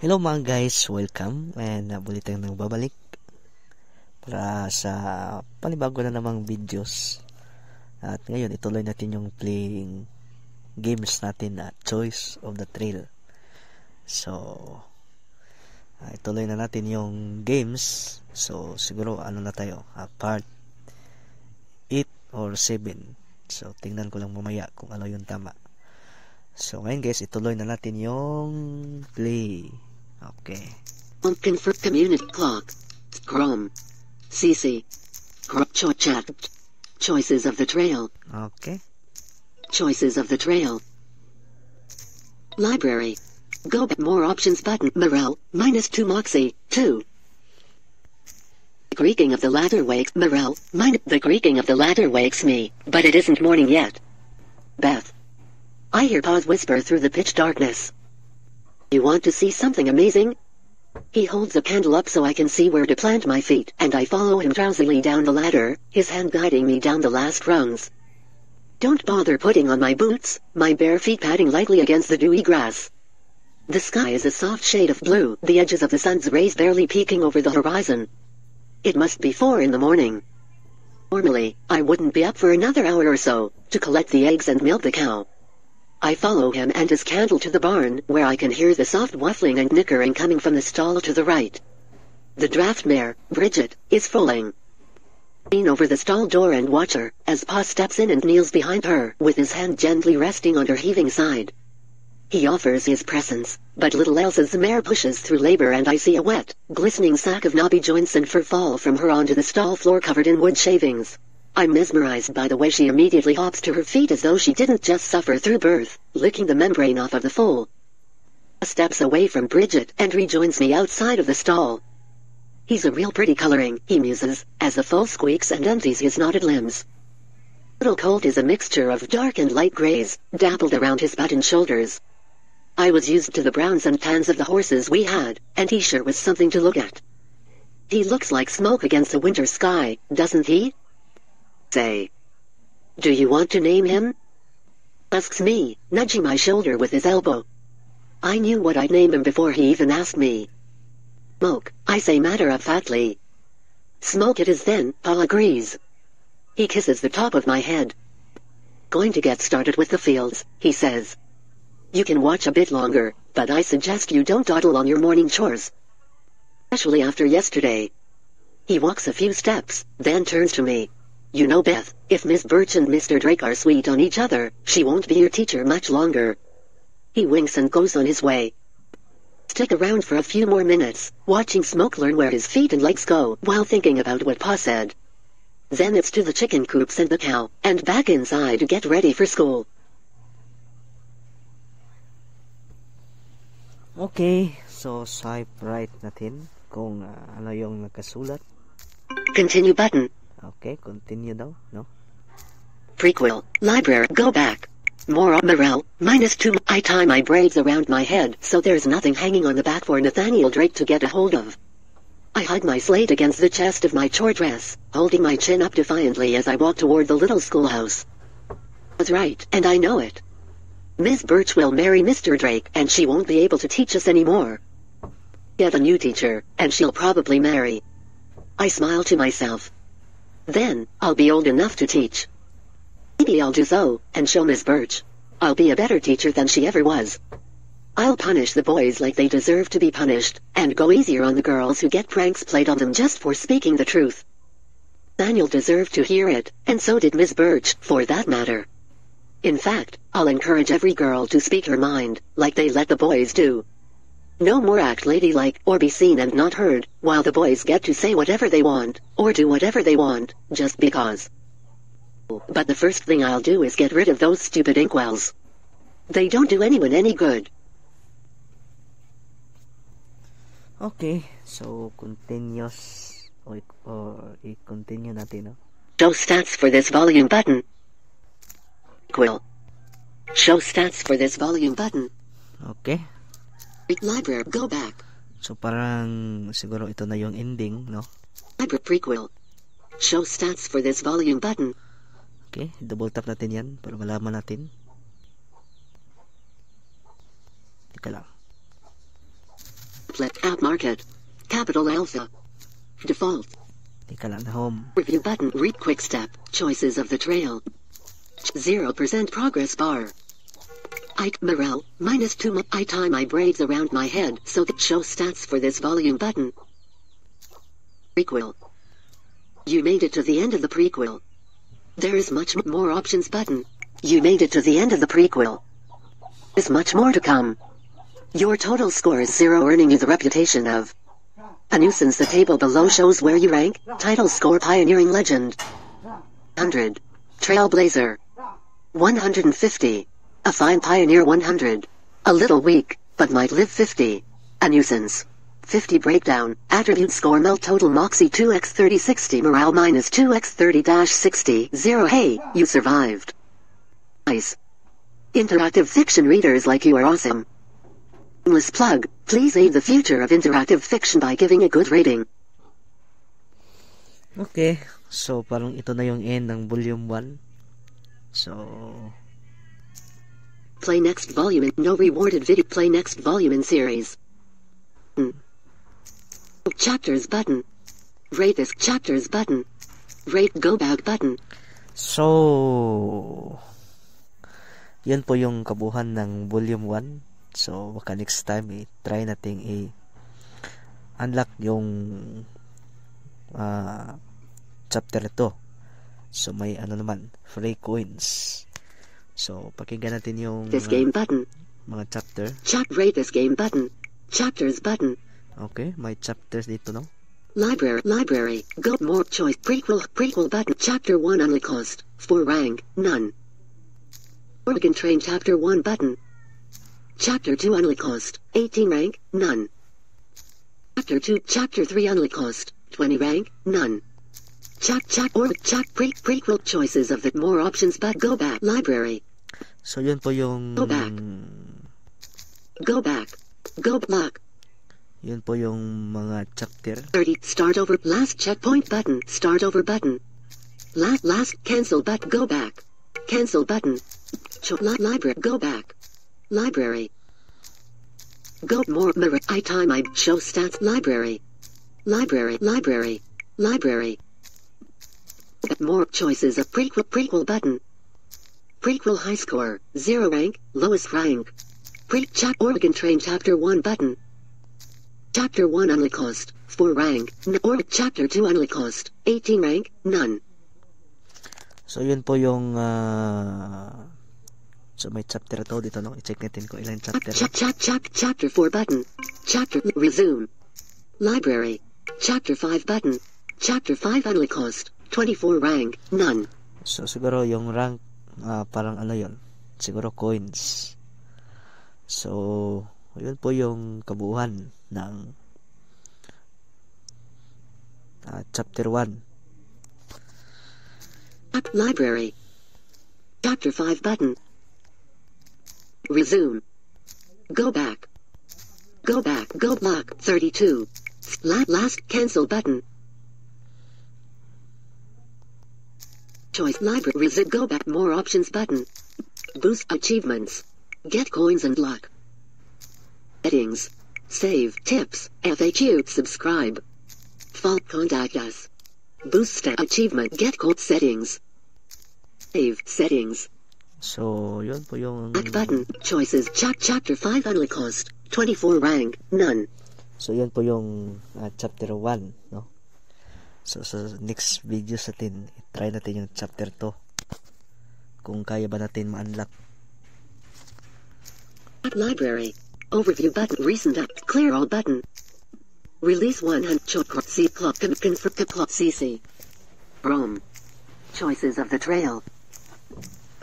Hello mga guys, welcome and muli tayong nagbabalik para sa panibago na namang videos. At ngayon ituloy natin yung playing games natin na Choice of the Trail. So ituloy na natin yung games. So siguro ano na tayo, part 8 or 7. So tingnan ko lang mamaya kung ano yung tama. So ngayon guys, ituloy na natin yung play. Okay. Confirm community clock. Chrome. CC. Chat. Choices of the trail. Okay. Choices of the trail. Library. Go back. More options button. Morel. -2 Moxie. 2. The creaking of the ladder wakes Morel. The creaking of the ladder wakes me, but it isn't morning yet. Beth. I hear Paws whisper through the pitch darkness. You want to see something amazing? He holds a candle up so I can see where to plant my feet, and I follow him drowsily down the ladder, his hand guiding me down the last rungs. Don't bother putting on my boots, my bare feet padding lightly against the dewy grass. The sky is a soft shade of blue, the edges of the sun's rays barely peeking over the horizon. It must be 4 in the morning. Normally, I wouldn't be up for another hour or so, to collect the eggs and milk the cow. I follow him and his candle to the barn, where I can hear the soft whuffling and nickering coming from the stall to the right. The draft mare, Bridget, is foaling. Lean over the stall door and watch her, as Pa steps in and kneels behind her, with his hand gently resting on her heaving side. He offers his presence, but little else as the mare pushes through labor and I see a wet, glistening sack of knobby joints and fur fall from her onto the stall floor covered in wood shavings. I'm mesmerized by the way she immediately hops to her feet as though she didn't just suffer through birth, licking the membrane off of the foal. Steps away from Bridget and rejoins me outside of the stall. He's a real pretty coloring, he muses, as the foal squeaks and empties his knotted limbs. Little colt is a mixture of dark and light grays, dappled around his butt and shoulders. I was used to the browns and tans of the horses we had, and he sure was something to look at. He looks like smoke against a winter sky, doesn't he? Say. Do you want to name him? Asks me, nudging my shoulder with his elbow. I knew what I'd name him before he even asked me. Smoke, I say matter-of-factly. Smoke it is then, Pa agrees. He kisses the top of my head. Going to get started with the fields, he says. You can watch a bit longer, but I suggest you don't dawdle on your morning chores. Especially after yesterday. He walks a few steps, then turns to me. You know, Beth, if Miss Birch and Mr. Drake are sweet on each other, she won't be your teacher much longer. He winks and goes on his way. Stick around for a few more minutes, watching Smoke learn where his feet and legs go while thinking about what Pa said. Then it's to the chicken coops and the cow, and back inside to get ready for school. Okay, so swipe right natin kung ano yung nakasulat. Continue button. Okay, continue daw, no? Prequel, library, go back. More Morel, -2. I tie my braids around my head so there's nothing hanging on the back for Nathaniel Drake to get a hold of. I hug my slate against the chest of my chore dress, holding my chin up defiantly as I walk toward the little schoolhouse. I was right, and I know it. Miss Birch will marry Mr. Drake, and she won't be able to teach us anymore. Get a new teacher, and she'll probably marry. I smile to myself. Then, I'll be old enough to teach. Maybe I'll do so, and show Miss Birch. I'll be a better teacher than she ever was. I'll punish the boys like they deserve to be punished, and go easier on the girls who get pranks played on them just for speaking the truth. Daniel deserved to hear it, and so did Miss Birch, for that matter. In fact, I'll encourage every girl to speak her mind, like they let the boys do. No more act ladylike or be seen and not heard, while the boys get to say whatever they want, or do whatever they want, just because. But the first thing I'll do is get rid of those stupid inkwells. They don't do anyone any good. Okay, so continuous or i-continue natin, no? Show stats for this volume button. Quill. Show stats for this volume button. Okay. Library, go back. So parang siguro ito na yung ending, no? Library prequel. Show stats for this volume button. Okay, double tap natin yan para malaman natin. Teka lang. Flip App Market. Capital Alpha. Default. Tika lang na home. Review button. Read quick step. Choices of the trail. 0% progress bar. Ike Morel, -2. I tie my braids around my head so that show stats for this volume button. Prequel. You made it to the end of the prequel. There is much more options button. You made it to the end of the prequel. There's much more to come. Your total score is 0, earning you the reputation of a nuisance. The table below shows where you rank. Title score: Pioneering Legend 100, Trailblazer 150, a fine pioneer 100, a little weak, but might live 50, a nuisance 50. Breakdown: Attribute score: Melt total Moxie 2x 30 60, morale -2x 30-60 0. Hey, you survived. Nice. Interactive fiction readers like you are awesome. Shameless plug, please aid the future of interactive fiction by giving a good rating. Okay, so parang ito na yung end ng volume 1. So play next volume in no rewarded video. Play next volume in series. Chapters button. Rate this chapters button. Rate go back button. So yun po yung kabuuan ng volume 1. So baka next time try nating unlock yung chapter 2. So may ano naman, free coins. So pakinggan natin yung this game button. Mga chapter. Rate this game button. Chapters button. Okay, may chapters dito, no? Library. Go more choice. Prequel button. Chapter 1 only cost 4 rank, none. Oregon Train Chapter 1 button. Chapter 2 only cost 18 rank, none. Chapter 2, Chapter 3 only cost 20 rank, none. Prequel choices of the more options but go back. Library. So yun po yung Go back. Go back. Go block. Yun po yung mga chapter. 30. Start over. Last checkpoint button. Start over button. Last cancel button. Go back. Cancel button. Library. Go back. Library. Go more. Mirror. I time. I show stats. Library. Library. More choices of prequel button. Prequel high score 0 rank, lowest rank. Oregon Train Chapter 1 button. Chapter 1 only cost 4 rank, or Chapter 2 only cost 18 rank, none. So yun po yung so may chapter 2 dito, no? I-check natin kung ilang chapter. Chapter 4 button. Chapter resume. Library. Chapter 5 button. Chapter 5 only cost 24 rank, none. So siguro yung rank parang ano yon, siguro coins. So yun po yung kabuuan ng chapter 1. Library. Chapter 5 button. Resume. Go back. Go back. Go block 32. Last cancel button. Choice library. Resume. Go back. More options button. Boost achievements. Get coins and luck. Settings. Save. Tips. FAQ. Subscribe. Contact us. Boost achievement. Get code settings. Save. Settings. So yun po yung Back button. Choices. Chapter 5 only cost 24 rank. None. So yun po yung chapter 1, no? So sa next video sa atin, try natin yung chapter 2. Kung kaya ba natin ma-unlock. Library. Overview button. Recent act. Clear all button. Release 100. C clock. CC. Rome. Choices of the trail.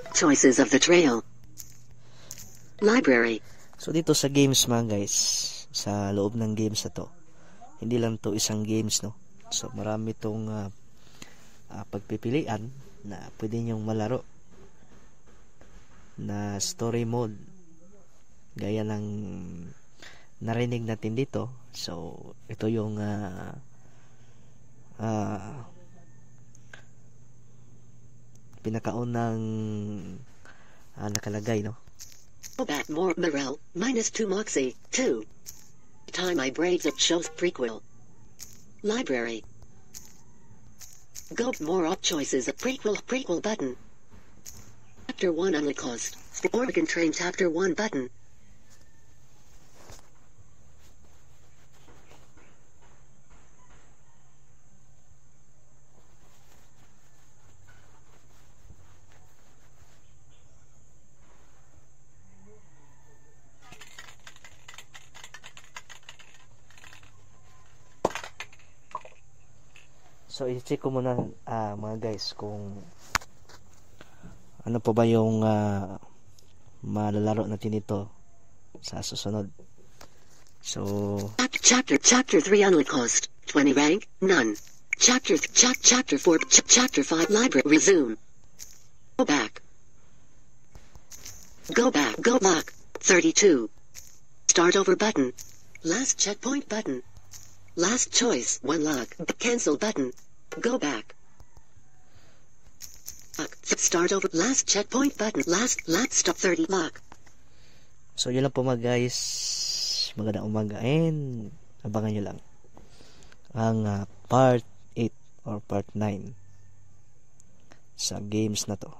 Choices of the trail. Library. So dito sa games mga guys, sa loob ng games na to, hindi lang to isang games, no? So marami tong pagpipilian na pwede nyong malaro na story mode gaya ng narinig natin dito. So ito yung pinakaunang nakalagay, no? Go back more morale, -2 Moxie, 2. Tie My Braids Up shows prequel. Library. Go more op choices. Prequel button. Chapter 1 Holocaust. Oregon Train Chapter 1 button. So, i-check ko muna mga guys kung ano pa ba yung malalaro natin ito sa susunod. So, Chapter 3 Holocaust. 20 rank, none. Chapter 4, Chapter 5 Library. Resume. Go back. Go back. 32. Start over button. Last checkpoint button. Last choice, 1 log. Cancel button. Go back. Start over. Last checkpoint button. Last stop 30 log. So, yun lang po mga guys. Magandang umaga and abangan nyo lang ang part 8 or part 9 sa games na to.